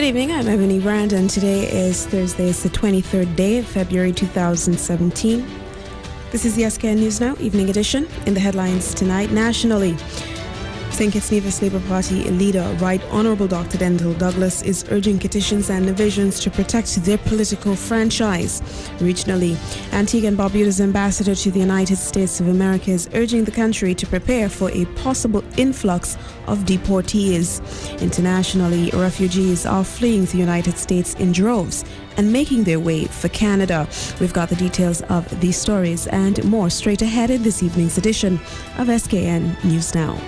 evening, I'm Ebony Brand, and today is Thursday. It's the 23rd day of February 2017. This is the SKN News Now, evening edition. In the headlines tonight, nationally, St. Kitts Nevis Labour Party leader, Right Honourable Dr. Denzil Douglas, is urging Kittitians and Nevisians to protect their political franchise. Regionally, Antigua and Barbuda's ambassador to the United States of America is urging the country to prepare for a possible influx of deportees. Internationally, refugees are fleeing the United States in droves and making their way for Canada. We've got the details of these stories and more straight ahead in this evening's edition of SKN News Now.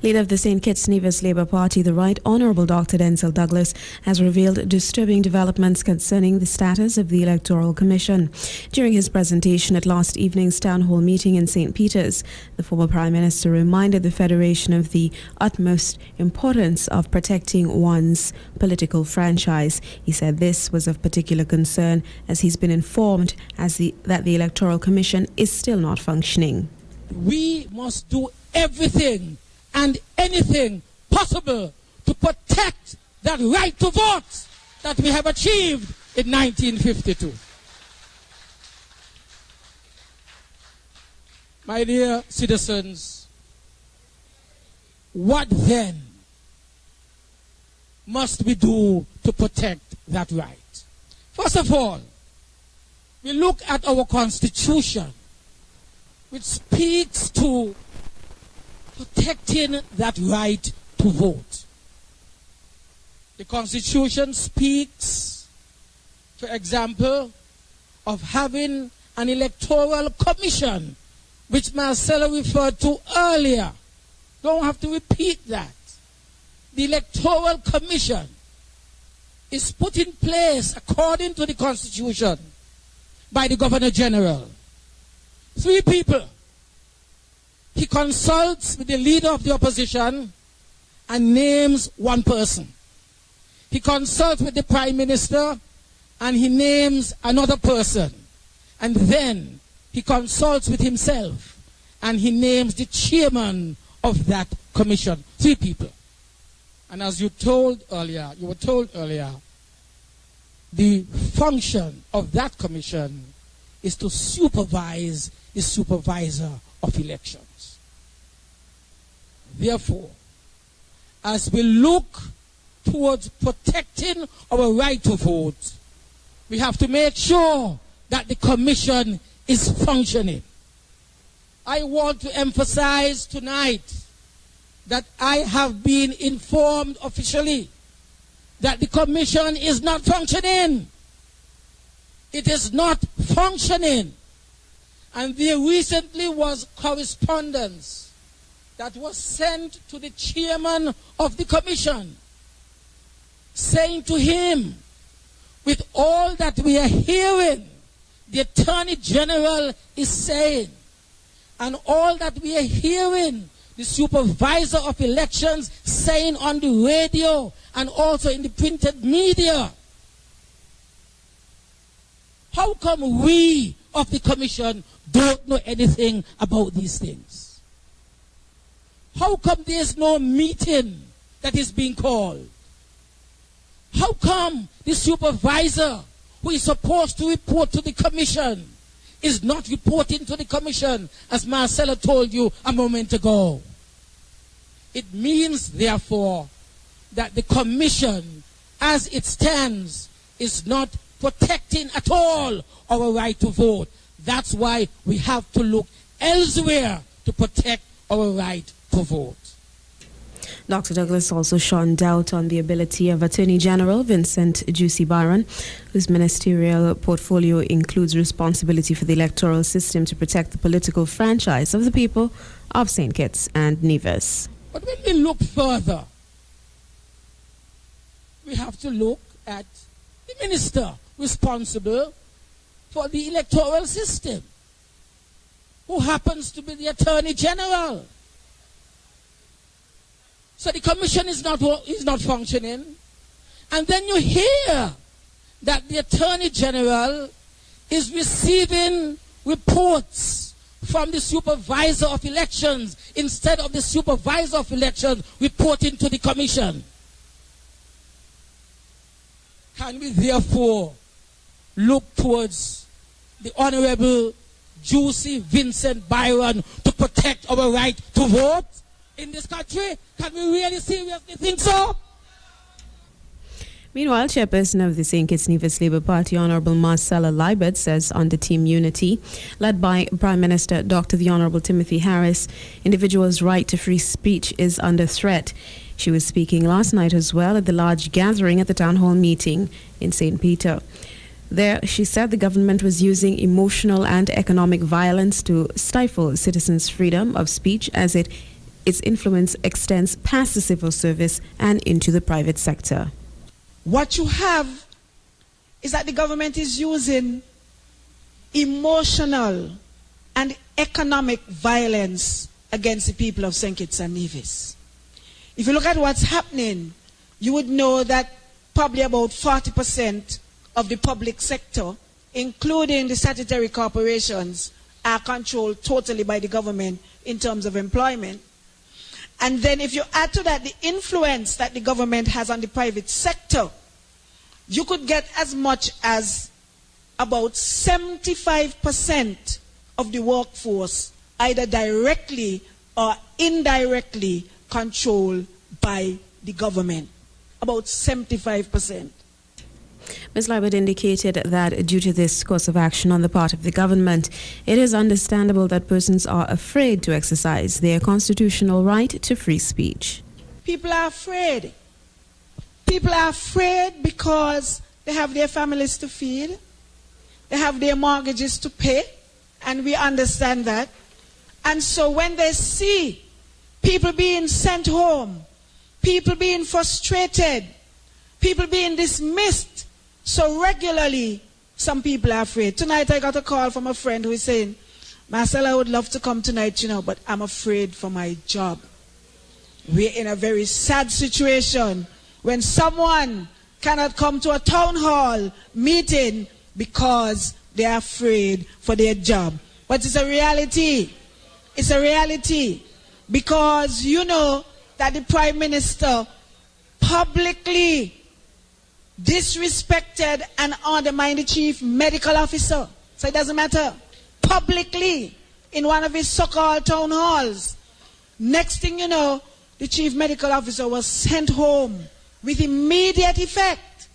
Leader of the St. Kitts Nevis Labour Party, the Right Honourable Dr. Denzil Douglas, has revealed disturbing developments concerning the status of the Electoral Commission. During his presentation at last evening's town hall meeting in St. Peter's, the former Prime Minister reminded the Federation of the utmost importance of protecting one's political franchise. He said this was of particular concern as he's been informed that the Electoral Commission is still not functioning. We must do everything and anything possible to protect that right to vote that we have achieved in 1952. My dear citizens, what then must we do to protect that right? First of all, we look at our Constitution, which speaks to protecting that right to vote. The Constitution speaks, for example, of having an electoral commission, which Marcella referred to earlier. Don't have to repeat that. The electoral commission is put in place according to the Constitution by the Governor General. 3 people. He consults with the leader of the opposition and names one person. He consults with the Prime Minister and he names another person. And then he consults with himself and he names the chairman of that commission. 3 people. And as you were told earlier, the function of that commission is to supervise the supervisor of elections. Therefore, as we look towards protecting our right to vote, we have to make sure that the commission is functioning. I want to emphasize tonight that I have been informed officially that the commission is not functioning. It is not functioning. And there recently was correspondence that was sent to the chairman of the commission, saying to him, with all that we are hearing, the Attorney General is saying, and all that we are hearing, the supervisor of elections saying on the radio and also in the printed media, how come we of the commission don't know anything about these things? How come there's no meeting that is being called? How come the supervisor who is supposed to report to the commission is not reporting to the commission, as Marcella told you a moment ago? It means, therefore, that the commission, as it stands, is not protecting at all our right to vote. That's why we have to look elsewhere to protect our right to vote. Dr. Douglas also shone doubt on the ability of Attorney General Vincent Juicy Byron, whose ministerial portfolio includes responsibility for the electoral system to protect the political franchise of the people of St. Kitts and Nevis. But when we look further, we have to look at the minister responsible for the electoral system, who happens to be the Attorney General. So the commission is not functioning. And then you hear that the Attorney General is receiving reports from the supervisor of elections instead of the supervisor of elections reporting to the commission. Can we therefore look towards the Honorable Juicy Vincent Byron to protect our right to vote in this country? Can we really seriously think so? Meanwhile, chairperson of the St. Kitts Nevis Labour Party, Honourable Marcella Liebert, says under Team Unity, led by Prime Minister Dr. the Honourable Timothy Harris, individuals' right to free speech is under threat. She was speaking last night as well at the large gathering at the town hall meeting in St. Peter. There, she said the government was using emotional and economic violence to stifle citizens' freedom of speech as its influence extends past the civil service and into the private sector. What you have is that the government is using emotional and economic violence against the people of St. Kitts and Nevis. If you look at what's happening, you would know that probably about 40% of the public sector, including the statutory corporations, are controlled totally by the government in terms of employment. And then if you add to that the influence that the government has on the private sector, you could get as much as about 75% of the workforce either directly or indirectly controlled by the government. About 75%. Ms. Liebert indicated that due to this course of action on the part of the government, it is understandable that persons are afraid to exercise their constitutional right to free speech. People are afraid. People are afraid because they have their families to feed, they have their mortgages to pay, and we understand that. And so when they see people being sent home, people being frustrated, people being dismissed so regularly, some people are afraid. Tonight I got a call from a friend who is saying, Marcella, I would love to come tonight, but I'm afraid for my job. We're in a very sad situation when someone cannot come to a town hall meeting because they are afraid for their job. But it's a reality. It's a reality. Because you know that the Prime Minister publicly disrespected and undermined the Chief Medical Officer. So it doesn't matter. Publicly, in one of his so-called town halls. Next thing you know, the Chief Medical Officer was sent home with immediate effect.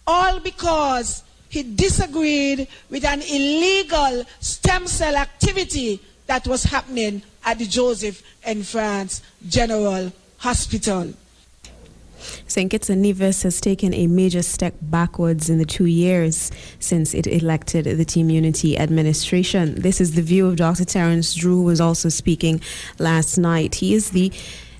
All because he disagreed with an illegal stem cell activity that was happening at the Joseph and France General Hospital. St. Kitts and Nevis has taken a major step backwards in the 2 years since it elected the Team Unity administration. This is the view of Dr. Terence Drew, who was also speaking last night. He is the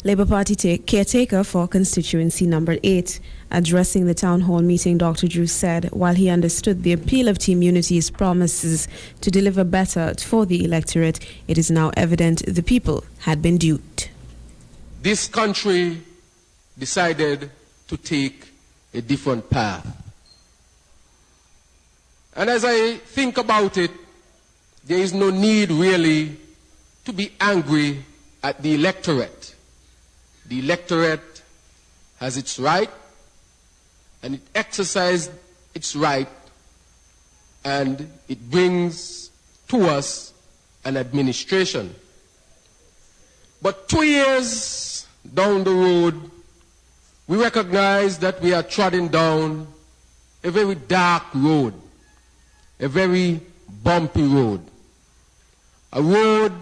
Labour Party caretaker for constituency number 8. Addressing the town hall meeting, Dr. Drew said while he understood the appeal of Team Unity's promises to deliver better for the electorate, it is now evident the people had been duped. This country decided to take a different path. And as I think about it, there is no need really to be angry at the electorate. The electorate has its right, and it exercised its right, and it brings to us an administration. But 2 years down the road, we recognize that we are treading down a very dark road, a very bumpy road, a road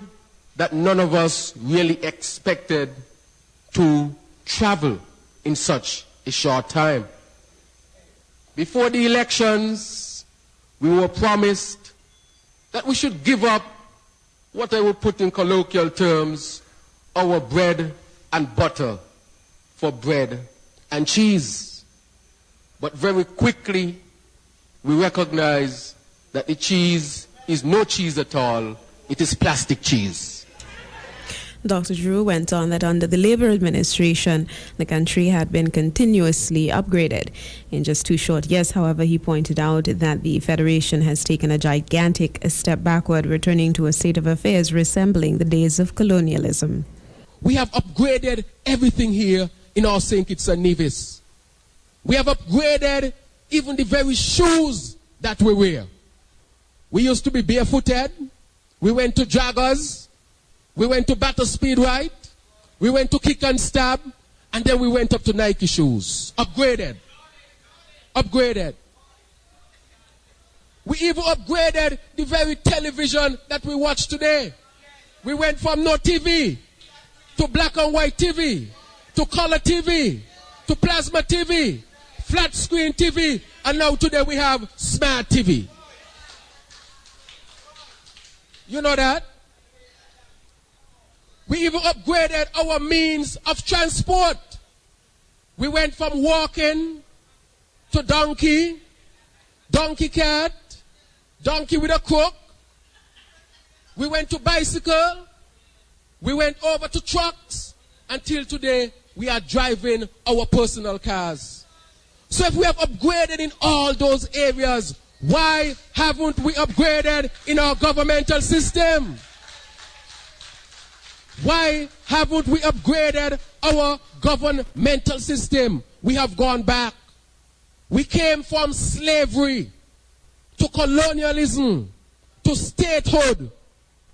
that none of us really expected to travel in such a short time. Before the elections, we were promised that we should give up what I would put in colloquial terms, our bread and butter for bread and cheese. But very quickly, we recognize that the cheese is no cheese at all. It is plastic cheese. Dr. Drew went on that under the Labour administration, the country had been continuously upgraded. In just 2 short years, however, he pointed out that the Federation has taken a gigantic step backward, returning to a state of affairs resembling the days of colonialism. We have upgraded everything here in our St. Kitts and Nevis. We have upgraded even the very shoes that we wear. We used to be barefooted. We went to joggers. We went to battle speed right. We went to kick and stab. And then we went up to Nike shoes. Upgraded. Upgraded. We even upgraded the very television that we watch today. We went from no TV to black and white TV, to color TV, to plasma TV, flat screen TV, and now today we have smart TV. You know that? We even upgraded our means of transport. We went from walking to donkey, donkey cart, donkey with a crook. We went to bicycle. We went over to trucks. Until today, we are driving our personal cars. So if we have upgraded in all those areas, why haven't we upgraded in our governmental system? Why haven't we upgraded our governmental system? We have gone back. We came from slavery to colonialism, to statehood,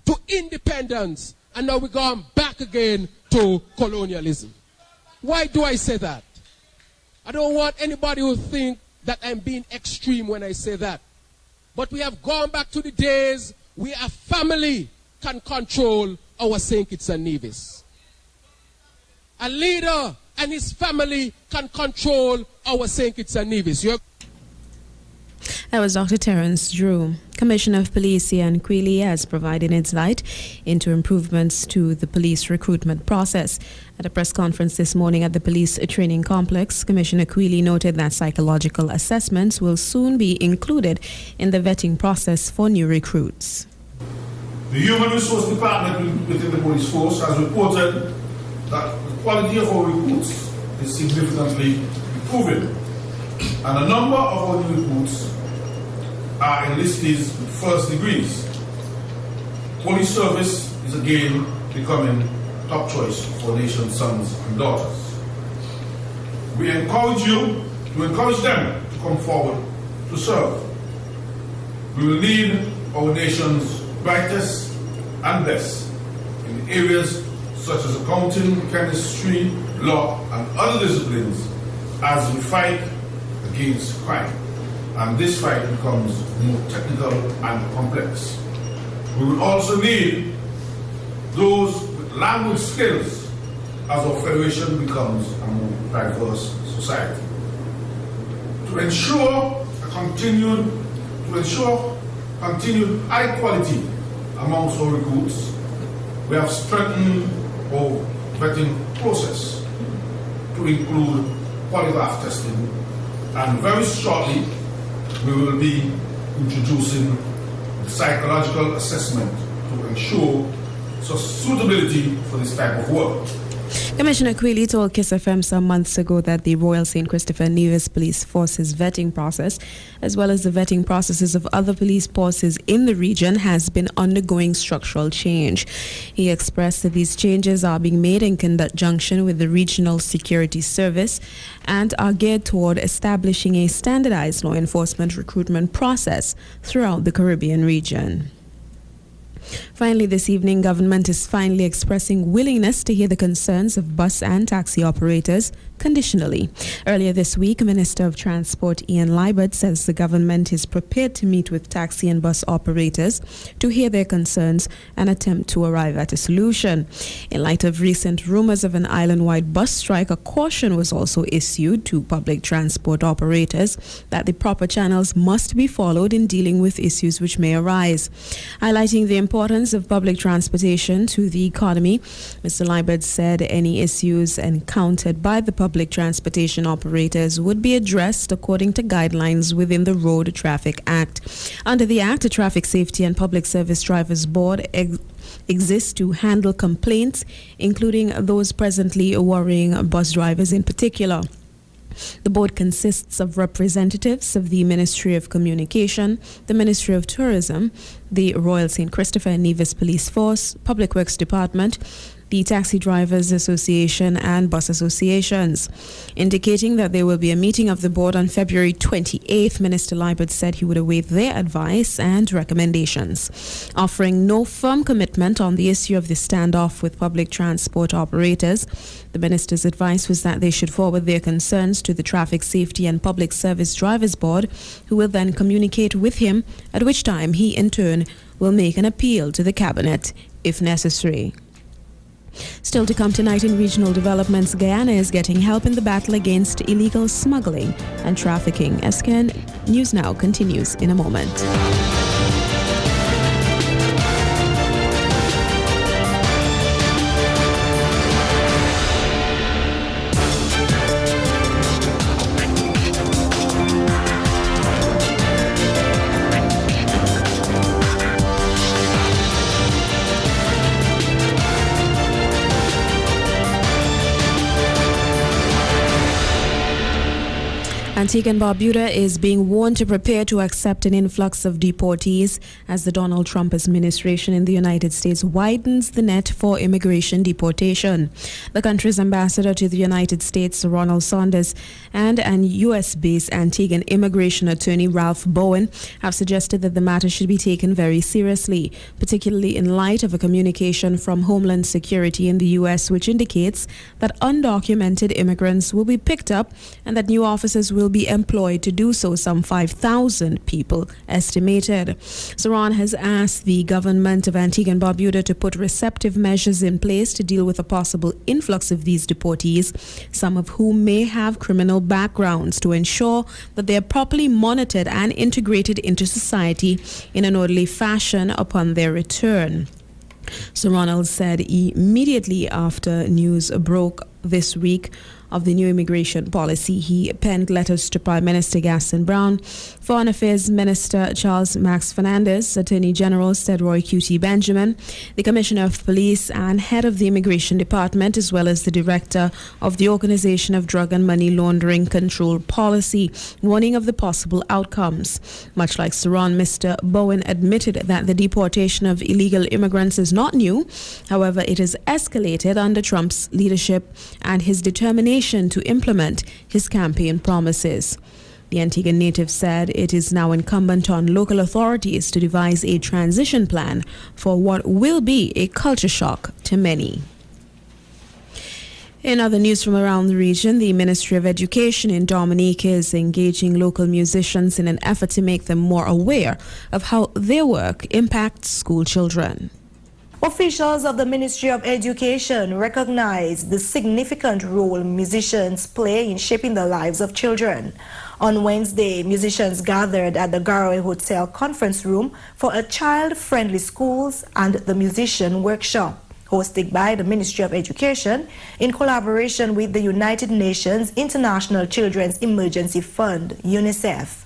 to independence, and now we've gone back again to colonialism. Why do I say that? I don't want anybody who think that I'm being extreme when I say that. But we have gone back to the days where a family can control our St. Kitts and Nevis. A leader and his family can control our St. Kitts and Nevis. That was Dr. Terence Drew. Commissioner of Police Ian Quealy has provided insight into improvements to the police recruitment process. At a press conference this morning at the police training complex, Commissioner Quealy noted that psychological assessments will soon be included in the vetting process for new recruits. The Human Resource Department within the police force has reported that the quality of our recruits is significantly improving, and a number of our new recruits are enlisted with first degrees. Police service is again becoming top choice for nation's sons and daughters. We encourage you to encourage them to come forward to serve. We will need our nation's brightest and best in areas such as accounting, chemistry, law, and other disciplines as we fight against crime. And this fight becomes more technical and complex. We will also need those with language skills as our federation becomes a more diverse society. To ensure continued high quality amongst our recruits, we have strengthened our vetting process to include polygraph testing, and very shortly we will be introducing the psychological assessment to ensure suitability for this type of work. Commissioner Quealy told KyssFM some months ago that the Royal St. Christopher Nevis Police Force's vetting process, as well as the vetting processes of other police forces in the region, has been undergoing structural change. He expressed that these changes are being made in conjunction with the Regional Security Service and are geared toward establishing a standardized law enforcement recruitment process throughout the Caribbean region. Finally, this evening, government is finally expressing willingness to hear the concerns of bus and taxi operators conditionally. Earlier this week, Minister of Transport Ian Liebert says the government is prepared to meet with taxi and bus operators to hear their concerns and attempt to arrive at a solution. In light of recent rumors of an island-wide bus strike, a caution was also issued to public transport operators that the proper channels must be followed in dealing with issues which may arise. Highlighting the importance of public transportation to the economy, Mr. Liebert said any issues encountered by the public transportation operators would be addressed according to guidelines within the Road Traffic Act. Under the Act, the Traffic Safety and Public Service Drivers Board exist to handle complaints, including those presently worrying bus drivers in particular. The board consists of representatives of the Ministry of Communication, the Ministry of Tourism, the Royal St. Christopher and Nevis Police Force, Public Works Department, the Taxi Drivers Association and bus associations. Indicating that there will be a meeting of the board on February 28th, Minister Liebert said he would await their advice and recommendations. Offering no firm commitment on the issue of the standoff with public transport operators, the minister's advice was that they should forward their concerns to the Traffic Safety and Public Service Drivers Board, who will then communicate with him, at which time he in turn will make an appeal to the cabinet if necessary. Still to come tonight in regional developments, Guyana is getting help in the battle against illegal smuggling and trafficking. SKN News Now continues in a moment. Antigua and Barbuda is being warned to prepare to accept an influx of deportees as the Donald Trump administration in the United States widens the net for immigration deportation. The country's ambassador to the United States, Ronald Saunders, and an U.S.-based Antiguan immigration attorney, Ralph Bowen, have suggested that the matter should be taken very seriously, particularly in light of a communication from Homeland Security in the U.S. which indicates that undocumented immigrants will be picked up and that new officers will be employed to do so, some 5,000 people estimated. Saran has asked the government of Antigua and Barbuda to put receptive measures in place to deal with a possible influx of these deportees, some of whom may have criminal backgrounds, to ensure that they are properly monitored and integrated into society in an orderly fashion upon their return. Sir Ronald said immediately after news broke this week of the new immigration policy, he penned letters to Prime Minister Gaston Brown, Foreign Affairs Minister Charles Max Fernandez, Attorney General Roy Q.T. Benjamin, the Commissioner of Police and Head of the Immigration Department, as well as the Director of the Organization of Drug and Money Laundering Control Policy, warning of the possible outcomes. Much like Saran, Mr. Bowen admitted that the deportation of illegal immigrants is not new. However, it has escalated under Trump's leadership and his determination to implement his campaign promises. The Antigua native said it is now incumbent on local authorities to devise a transition plan for what will be a culture shock to many. In other news from around the region, the Ministry of Education in Dominica is engaging local musicians in an effort to make them more aware of how their work impacts school children. Officials of the Ministry of Education recognize the significant role musicians play in shaping the lives of children. On Wednesday, musicians gathered at the Garowe Hotel conference room for a child-friendly schools and the musician workshop, hosted by the Ministry of Education in collaboration with the United Nations International Children's Emergency Fund, UNICEF.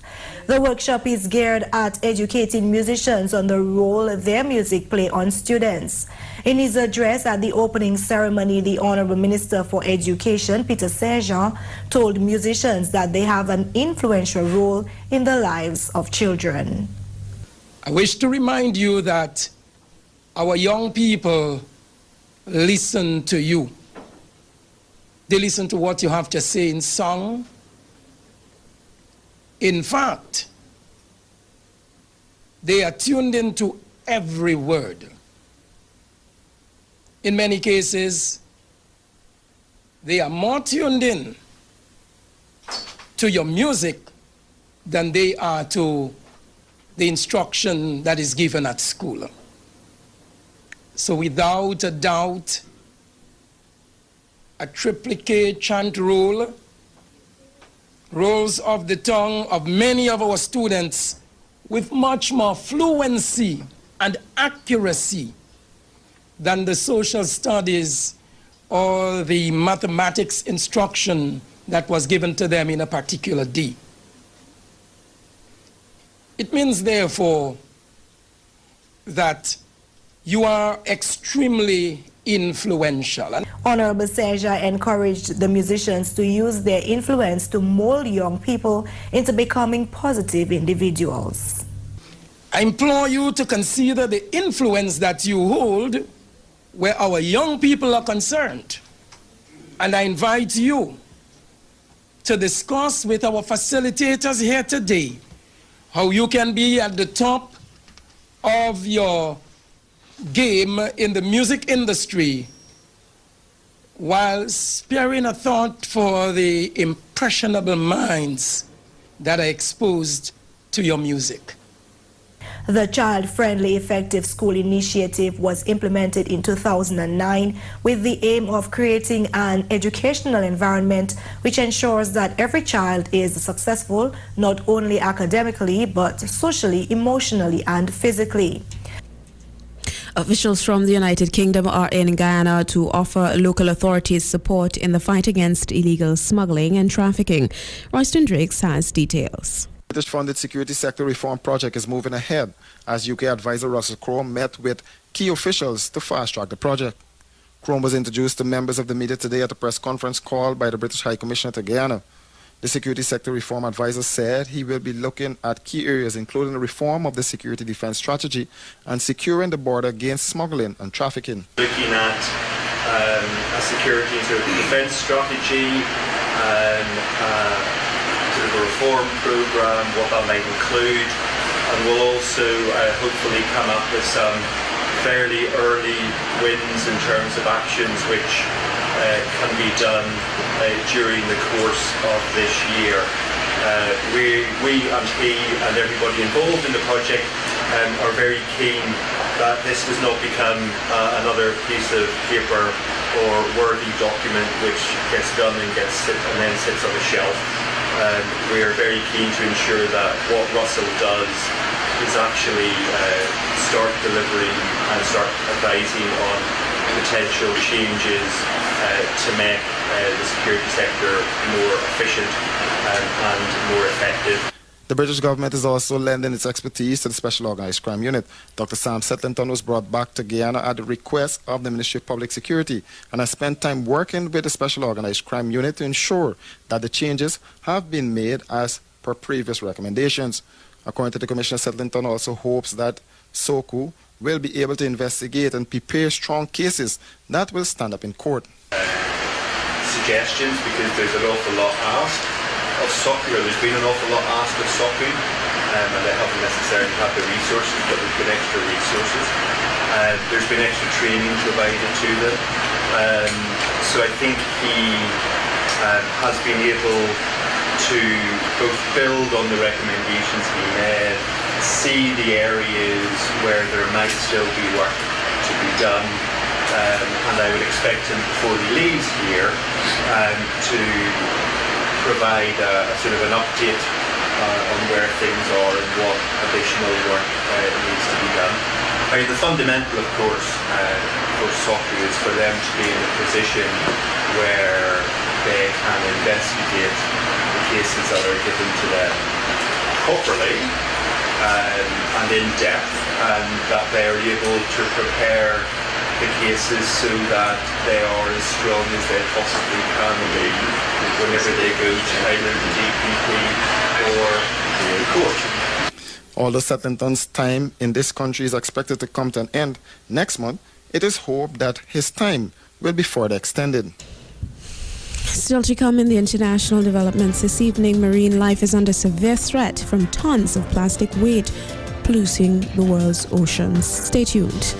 The workshop is geared at educating musicians on the role their music play on students. In his address at the opening ceremony, the Honorable Minister for Education, Peter Saint-Jean, told musicians that they have an influential role in the lives of children. I wish to remind you that our young people listen to you. They listen to what you have to say in song. In fact, they are tuned into every word. In many cases, they are more tuned in to your music than they are to the instruction that is given at school. So without a doubt, a triplicate chant roll, rolls of the tongue of many of our students with much more fluency and accuracy than the social studies or the mathematics instruction that was given to them in a particular day. It means, therefore, that You are extremely influential. Honorable Seja encouraged the musicians to use their influence to mold young people into becoming positive individuals. I implore you to consider the influence that you hold where our young people are concerned. And I invite you to discuss with our facilitators here today how you can be at the top of your game in the music industry while sparing a thought for the impressionable minds that are exposed to your music. The Child-Friendly Effective School Initiative was implemented in 2009 with the aim of creating an educational environment which ensures that every child is successful not only academically but socially, emotionally and physically. Officials from the United Kingdom are in Guyana to offer local authorities support in the fight against illegal smuggling and trafficking. Royston Drakes has details. The British-funded security sector reform project is moving ahead as UK advisor Russell Crowe met with key officials to fast-track the project. Crowe was introduced to members of the media today at a press conference called by the British High Commissioner to Guyana. The security sector reform advisor said he will be looking at key areas including the reform of the security defense strategy and securing the border against smuggling and trafficking. Looking at a security defense strategy and sort of a reform program, what that might include, and we'll also hopefully come up with some fairly early wins in terms of actions which can be done during the course of this year. We and he and everybody involved in the project are very keen that this does not become another piece of paper or worthy document which gets done and then sits on a shelf. We are very keen to ensure that what Russell does is actually start delivering and start advising on potential changes to make the security sector more efficient and more effective. The British government is also lending its expertise to the Special Organised Crime Unit. Dr. Sam Setlington was brought back to Guyana at the request of the Ministry of Public Security and has spent time working with the Special Organised Crime Unit to ensure that the changes have been made as per previous recommendations. According to the Commissioner, Setlington also hopes that SOCU will be able to investigate and prepare strong cases that will stand up in court. Suggestions, because there's an awful lot asked of SOCU, or there's been an awful lot asked of SOCU, and they haven't necessarily had the resources, but there's been extra resources. There's been extra training provided to them. So I think he has been able to both build on the recommendations he made, see the areas where there might still be work to be done, and I would expect him before he leaves here to provide a sort of an update on where things are and what additional work needs to be done. I mean, the fundamental, of course, for SOCU is for them to be in a position where they can investigate the cases that are given to them properly and in depth, and that they are able to prepare the cases so that they are as strong as they possibly can be whenever they go to either the DPP or the court. Although Setlington's time in this country is expected to come to an end next month, it is hoped that his time will be further extended. Still to come in the international developments this evening, marine life is under severe threat from tons of plastic waste polluting the world's oceans. Stay tuned.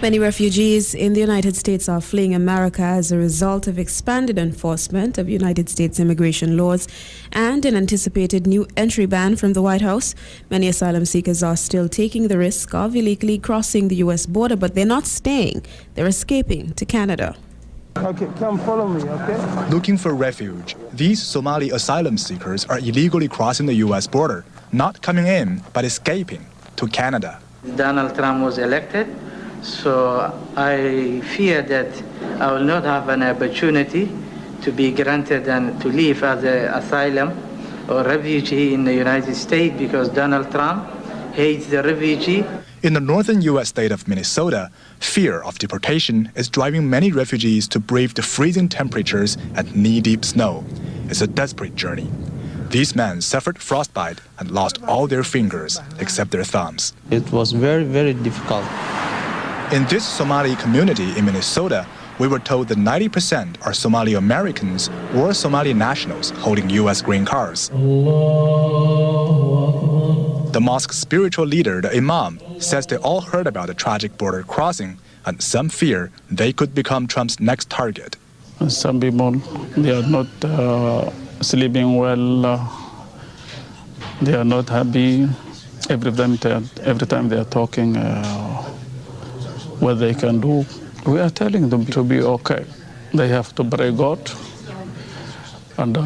Many refugees in the United States are fleeing America as a result of expanded enforcement of United States immigration laws and an anticipated new entry ban from the White House. Many asylum seekers are still taking the risk of illegally crossing the U.S. border, but they're not staying. They're escaping to Canada. Okay, come follow me, okay? Looking for refuge, these Somali asylum seekers are illegally crossing the U.S. border, not coming in, but escaping to Canada. Donald Trump was elected, so I fear that I will not have an opportunity to be granted and to live as an asylum or refugee in the United States because Donald Trump hates the refugee. In the northern U.S. state of Minnesota, fear of deportation is driving many refugees to brave the freezing temperatures and knee-deep snow. It's a desperate journey. These men suffered frostbite and lost all their fingers except their thumbs. It was very, very difficult. In this Somali community in Minnesota, we were told that 90% are Somali Americans or Somali nationals holding U.S. green cards. The mosque's spiritual leader, the imam, says they all heard about the tragic border crossing and some fear they could become Trump's next target. Some people, they are not sleeping well, they are not happy. Every time they are talking what they can do. We are telling them to be okay. They have to pray God and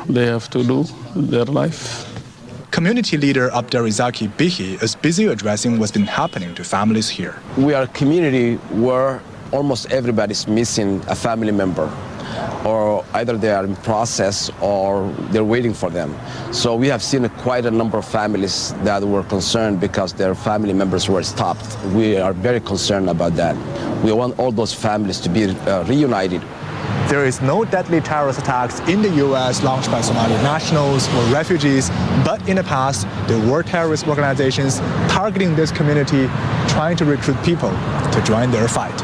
they have to do their life. Community leader Abdarizaki Bihi is busy addressing what's been happening to families here. We are a community where almost everybody's missing a family member, or either they are in process or they're waiting for them. So we have seen quite a number of families that were concerned because their family members were stopped. We are very concerned about that. We want all those families to be reunited. There is no deadly terrorist attacks in the U.S. launched by Somali nationals or refugees, but in the past, there were terrorist organizations targeting this community, trying to recruit people to join their fight.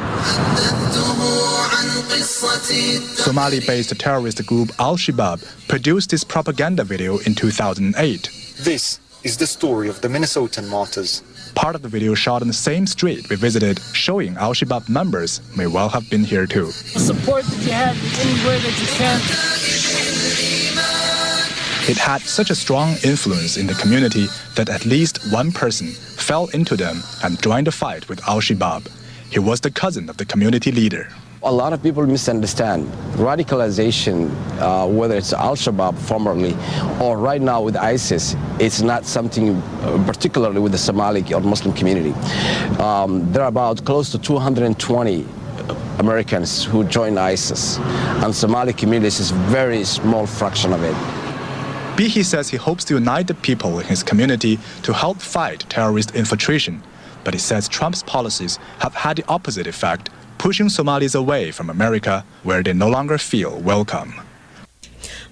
Somali-based terrorist group Al-Shabaab produced this propaganda video in 2008. This is the story of the Minnesotan martyrs. Part of the video shot on the same street we visited, showing Al-Shabaab members may well have been here too. Support the jihad in any way that you can. It had such a strong influence in the community that at least one person fell into them and joined the fight with Al-Shabaab. He was the cousin of the community leader. A lot of people misunderstand radicalization, whether it's Al-Shabaab formerly or right now with ISIS. It's not something particularly with the Somali or Muslim community. There are about close to 220 Americans who joined ISIS, and Somali communities is a very small fraction of it. Bihi says he hopes to unite the people in his community to help fight terrorist infiltration, but he says Trump's policies have had the opposite effect, pushing Somalis away from America, where they no longer feel welcome.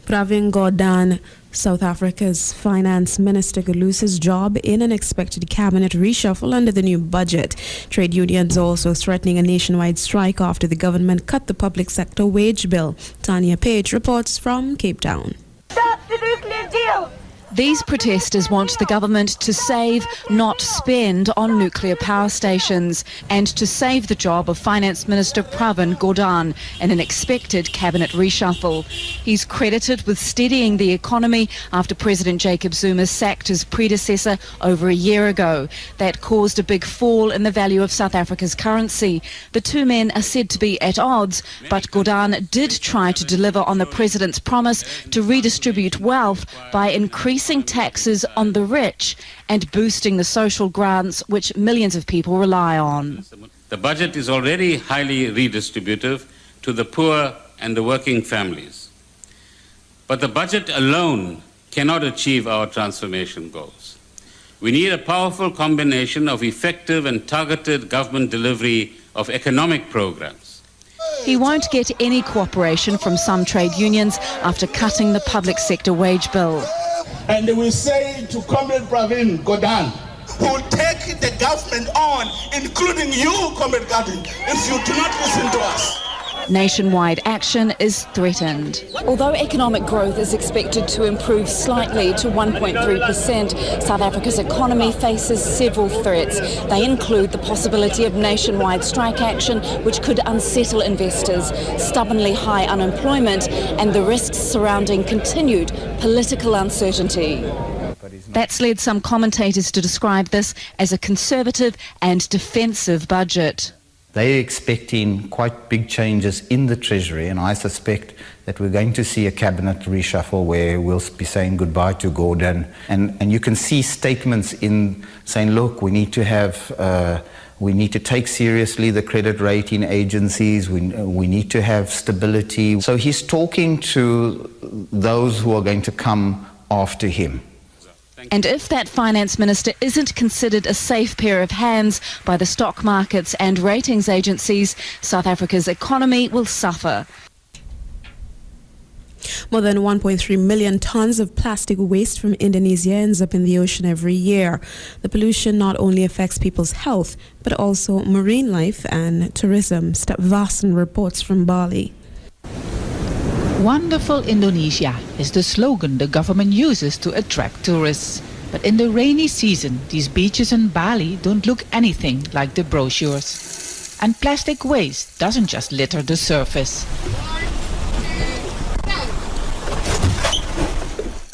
Pravin Gordhan, South Africa's finance minister, could lose his job in an expected cabinet reshuffle under the new budget. Trade unions also threatening a nationwide strike after the government cut the public sector wage bill. Tanya Page reports from Cape Town. Stop the nuclear deal! These protesters want the government to save, not spend, on nuclear power stations and to save the job of Finance Minister Pravin Gordhan in an expected cabinet reshuffle. He's credited with steadying the economy after President Jacob Zuma sacked his predecessor over a year ago. That caused a big fall in the value of South Africa's currency. The two men are said to be at odds, but Gordhan did try to deliver on the president's promise to redistribute wealth by increasing taxes on the rich and boosting the social grants which millions of people rely on. The budget is already highly redistributive to the poor and the working families. But the budget alone cannot achieve our transformation goals. We need a powerful combination of effective and targeted government delivery of economic programs. He won't get any cooperation from some trade unions after cutting the public sector wage bill. And they will say to Comrade Pravin Gordhan, who will take the government on, including you, Comrade Gordhan, if you do not listen to us. Nationwide action is threatened. Although economic growth is expected to improve slightly to 1.3%, South Africa's economy faces several threats. They include the possibility of nationwide strike action, which could unsettle investors, stubbornly high unemployment, and the risks surrounding continued political uncertainty. That's led some commentators to describe this as a conservative and defensive budget. They're expecting quite big changes in the Treasury, and I suspect that we're going to see a cabinet reshuffle where we'll be saying goodbye to Gordon. And you can see statements in saying, look, we need to take seriously the credit rating agencies, we need to have stability. So he's talking to those who are going to come after him. And if that finance minister isn't considered a safe pair of hands by the stock markets and ratings agencies, South Africa's economy will suffer. More than 1.3 million tons of plastic waste from Indonesia ends up in the ocean every year. The pollution not only affects people's health, but also marine life and tourism. Step Vasan reports from Bali. Wonderful Indonesia is the slogan the government uses to attract tourists. But in the rainy season, these beaches in Bali don't look anything like the brochures. And plastic waste doesn't just litter the surface.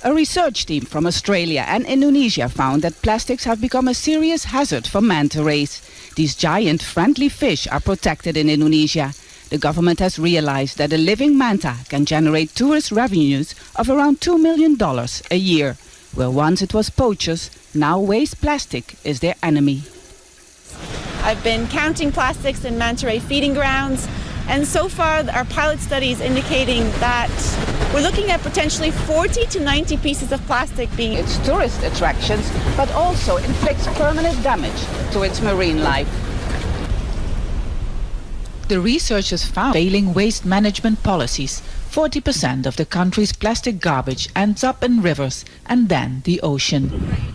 A research team from Australia and Indonesia found that plastics have become a serious hazard for manta rays. These giant friendly fish are protected in Indonesia. The government has realized that a living manta can generate tourist revenues of around $2 million a year. Where once it was poachers, now waste plastic is their enemy. I've been counting plastics in manta ray feeding grounds, and so far our pilot study is indicating that we're looking at potentially 40 to 90 pieces of plastic being... It's tourist attractions, but also inflicts permanent damage to its marine life. The researchers found failing waste management policies. 40% of the country's plastic garbage ends up in rivers and then the ocean.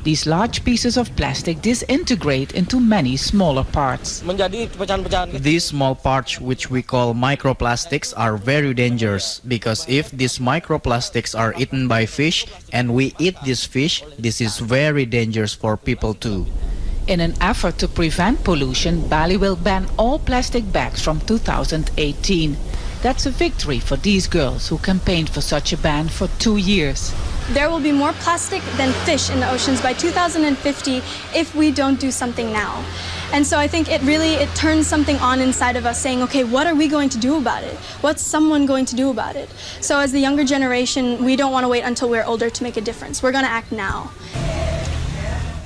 These large pieces of plastic disintegrate into many smaller parts. These small parts, which we call microplastics, are very dangerous because if these microplastics are eaten by fish and we eat this fish, this is very dangerous for people too. In an effort to prevent pollution, Bali will ban all plastic bags from 2018. That's a victory for these girls who campaigned for such a ban for 2 years. There will be more plastic than fish in the oceans by 2050 if we don't do something now. And so I think it turns something on inside of us saying, okay, what are we going to do about it? What's someone going to do about it? So as the younger generation, we don't want to wait until we're older to make a difference. We're going to act now.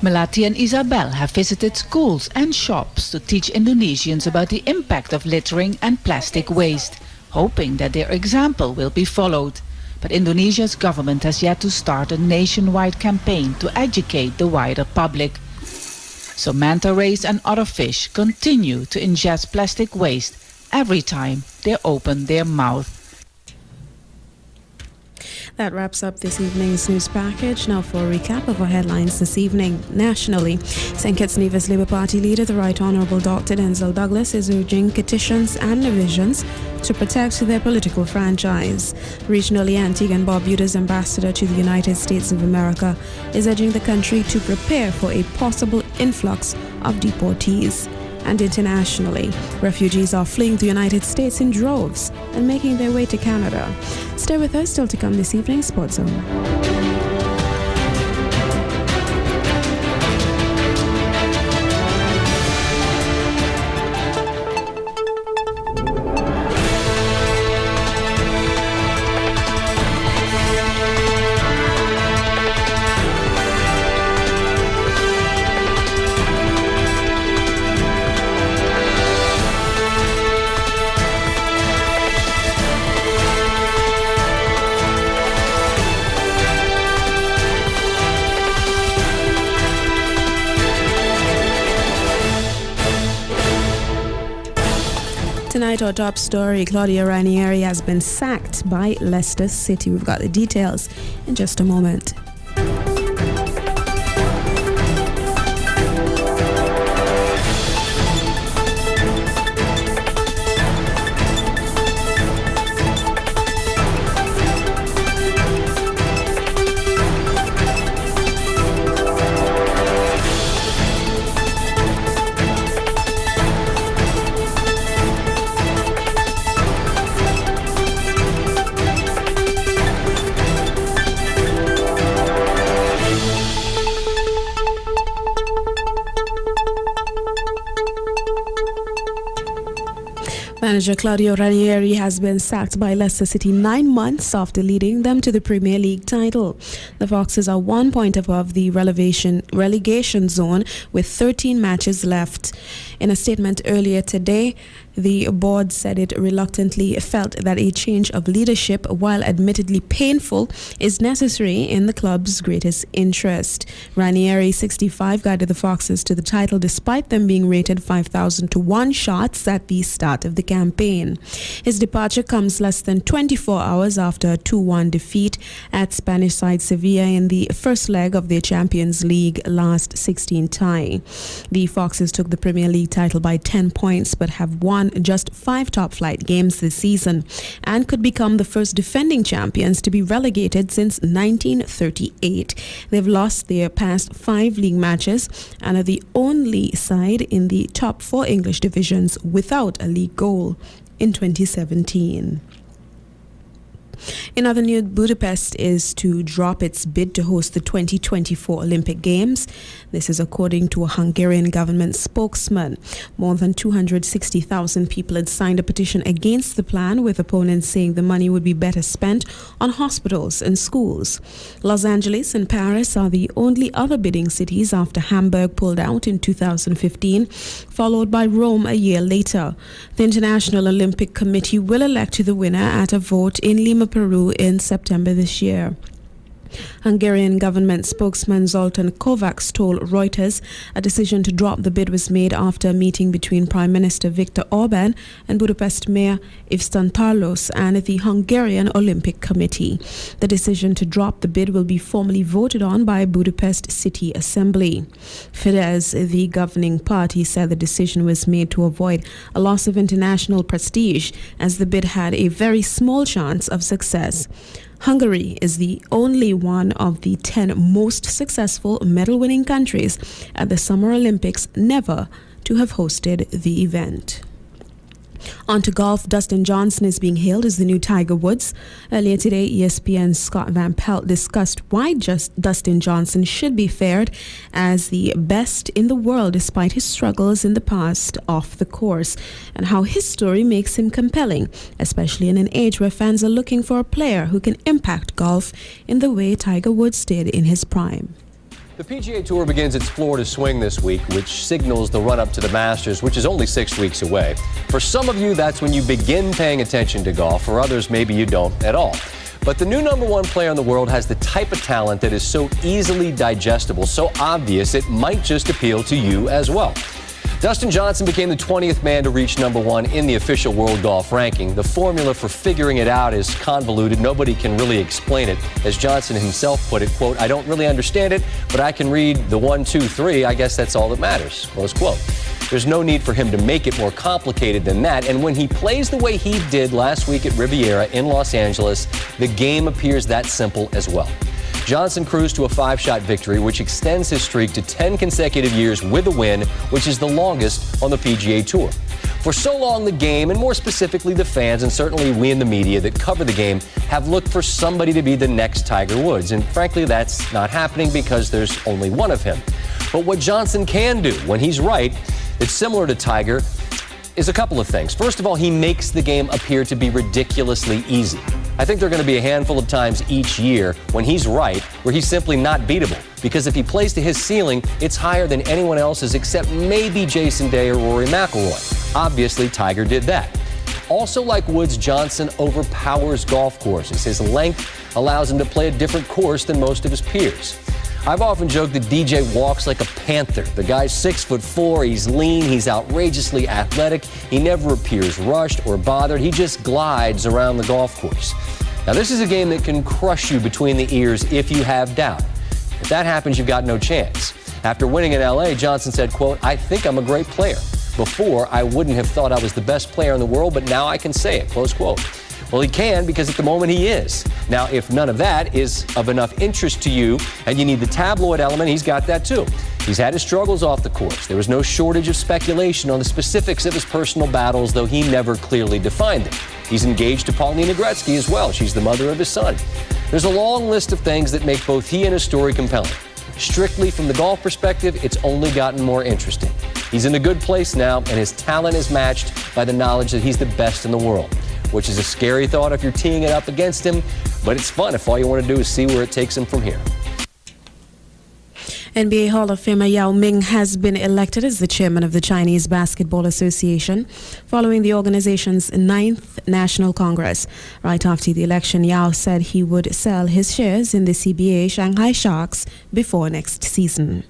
Melati and Isabel have visited schools and shops to teach Indonesians about the impact of littering and plastic waste, hoping that their example will be followed. But Indonesia's government has yet to start a nationwide campaign to educate the wider public. So manta rays and other fish continue to ingest plastic waste every time they open their mouth. That wraps up this evening's news package. Now for a recap of our headlines this evening. Nationally, St. Kitts Nevis Labour Party leader, the Right Honourable Dr. Denzel Douglas, is urging petitions and divisions to protect their political franchise. Regionally, Antigua and Barbuda's ambassador to the United States of America is urging the country to prepare for a possible influx of deportees. And internationally, refugees are fleeing the United States in droves and making their way to Canada. Stay with us, still to come this evening, Sports Zone. Tonight, our top story, Claudia Ranieri has been sacked by Leicester City. We've got the details in just a moment. Manager Claudio Ranieri has been sacked by Leicester City 9 months after leading them to the Premier League title. The Foxes are 1 point above the relegation zone with 13 matches left. In a statement earlier today, the board said it reluctantly felt that a change of leadership, while admittedly painful, is necessary in the club's greatest interest. Ranieri, 65, guided the Foxes to the title despite them being rated 5,000 to 1 shots at the start of the campaign. His departure comes less than 24 hours after a 2-1 defeat at Spanish side Sevilla in the first leg of their Champions League last 16 tie. The Foxes took the Premier League title by 10 points but have won just 5 top-flight games this season and could become the first defending champions to be relegated since 1938. They've lost their past 5 league matches and are the only side in the top 4 English divisions without a league goal in 2017. In other news, Budapest is to drop its bid to host the 2024 Olympic Games. This is according to a Hungarian government spokesman. More than 260,000 people had signed a petition against the plan, with opponents saying the money would be better spent on hospitals and schools. Los Angeles and Paris are the only other bidding cities after Hamburg pulled out in 2015, followed by Rome a year later. The International Olympic Committee will elect the winner at a vote in Lima, Peru in September this year. Hungarian government spokesman Zoltán Kovács told Reuters a decision to drop the bid was made after a meeting between Prime Minister Viktor Orbán and Budapest Mayor István Tarlós and the Hungarian Olympic Committee. The decision to drop the bid will be formally voted on by Budapest City Assembly. Fidesz, the governing party, said the decision was made to avoid a loss of international prestige, as the bid had a very small chance of success. Hungary is the only one of the 10 most successful medal-winning countries at the Summer Olympics never to have hosted the event. On to golf. Dustin Johnson is being hailed as the new Tiger Woods. Earlier today, ESPN's Scott Van Pelt discussed why Dustin Johnson should be feared as the best in the world despite his struggles in the past off the course, and how his story makes him compelling, especially in an age where fans are looking for a player who can impact golf in the way Tiger Woods did in his prime. The PGA Tour begins its Florida swing this week, which signals the run-up to the Masters, which is only 6 weeks away. For some of you, that's when you begin paying attention to golf. For others, maybe you don't at all. But the new #1 player in the world has the type of talent that is so easily digestible, so obvious, it might just appeal to you as well. Dustin Johnson became the 20th man to reach #1 in the official world golf ranking. The formula for figuring it out is convoluted. Nobody can really explain it. As Johnson himself put it, quote, "I don't really understand it, but I can read the 1, 2, 3. I guess that's all that matters," close quote. There's no need for him to make it more complicated than that. And when he plays the way he did last week at Riviera in Los Angeles, the game appears that simple as well. Johnson cruised to a 5-shot victory, which extends his streak to 10 consecutive years with a win, which is the longest on the PGA Tour. For so long, the game, and more specifically the fans, and certainly we in the media that cover the game, have looked for somebody to be the next Tiger Woods. And frankly, that's not happening because there's only one of him. But what Johnson can do when he's right, it's similar to Tiger, is a couple of things. First of all, he makes the game appear to be ridiculously easy. I think there are going to be a handful of times each year when he's right where he's simply not beatable, because if he plays to his ceiling, it's higher than anyone else's except maybe Jason Day or Rory McIlroy. Obviously, Tiger did that. Also, like Woods, Johnson overpowers golf courses. His length allows him to play a different course than most of his peers. I've often joked that DJ walks like a panther. The guy's 6'4", he's lean, he's outrageously athletic, he never appears rushed or bothered, he just glides around the golf course. Now, this is a game that can crush you between the ears if you have doubt. If that happens, you've got no chance. After winning in LA, Johnson said, quote, "I think I'm a great player. Before, I wouldn't have thought I was the best player in the world, but now I can say it," close quote. Well, he can, because at the moment he is. Now, if none of that is of enough interest to you and you need the tabloid element, he's got that too. He's had his struggles off the course. There was no shortage of speculation on the specifics of his personal battles, though he never clearly defined them. He's engaged to Paulina Gretzky as well. She's the mother of his son. There's a long list of things that make both he and his story compelling. strictly from the golf perspective, it's only gotten more interesting. He's in a good place now, and his talent is matched by the knowledge that he's the best in the world, which is a scary thought if you're teeing it up against him, but it's fun if all you want to do is see where it takes him from here. NBA Hall of Famer Yao Ming has been elected as the chairman of the Chinese Basketball Association following the organization's 9th National Congress. Right after the election, Yao said he would sell his shares in the CBA Shanghai Sharks before next season.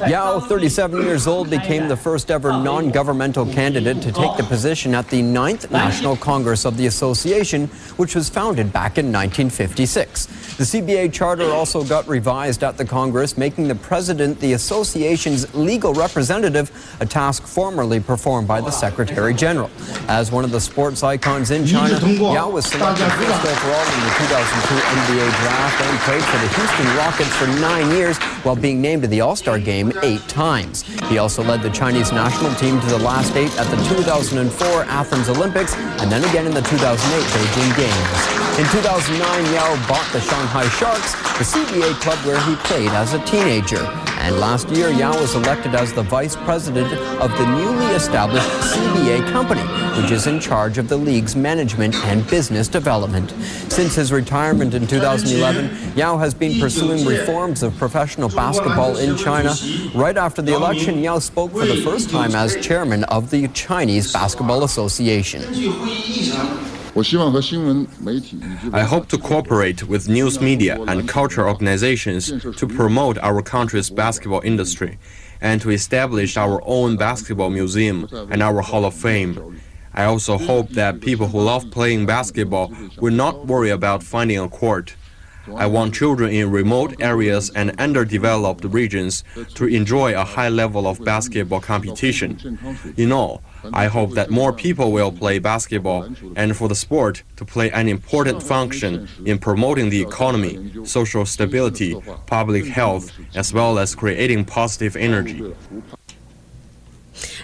Yao, 37 years old, became the first ever non-governmental candidate to take the position at the 9th National Congress of the Association, which was founded back in 1956. The CBA charter also got revised at the Congress, making the president the association's legal representative, a task formerly performed by the Secretary General. As one of the sports icons in China, Yao was selected first overall in the 2002 NBA draft and played for the Houston Rockets for 9 years while being named to the All-Star game 8 times. He also led the Chinese national team to the last 8 at the 2004 Athens Olympics and then again in the 2008 Beijing Games. In 2009, Yao bought the Shanghai Sharks, the CBA club where he played as a teenager. And last year, Yao was elected as the vice president of the newly established CBA company, which is in charge of the league's management and business development. Since his retirement in 2011, Yao has been pursuing reforms of professional basketball in China. Right after the election, Yao spoke for the first time as chairman of the Chinese Basketball Association. I hope to cooperate with news media and cultural organizations to promote our country's basketball industry and to establish our own basketball museum and our Hall of Fame. I also hope that people who love playing basketball will not worry about finding a court. I want children in remote areas and underdeveloped regions to enjoy a high level of basketball competition. In all, I hope that more people will play basketball and for the sport to play an important function in promoting the economy, social stability, public health, as well as creating positive energy.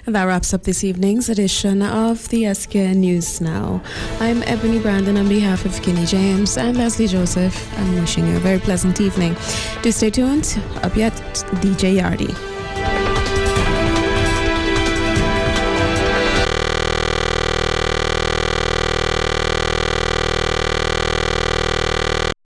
And that wraps up this evening's edition of the SKN News Now. I'm Ebony Brandon on behalf of Kinney James and Leslie Joseph. I'm wishing you a very pleasant evening. Do stay tuned. Up yet, DJ Yardi.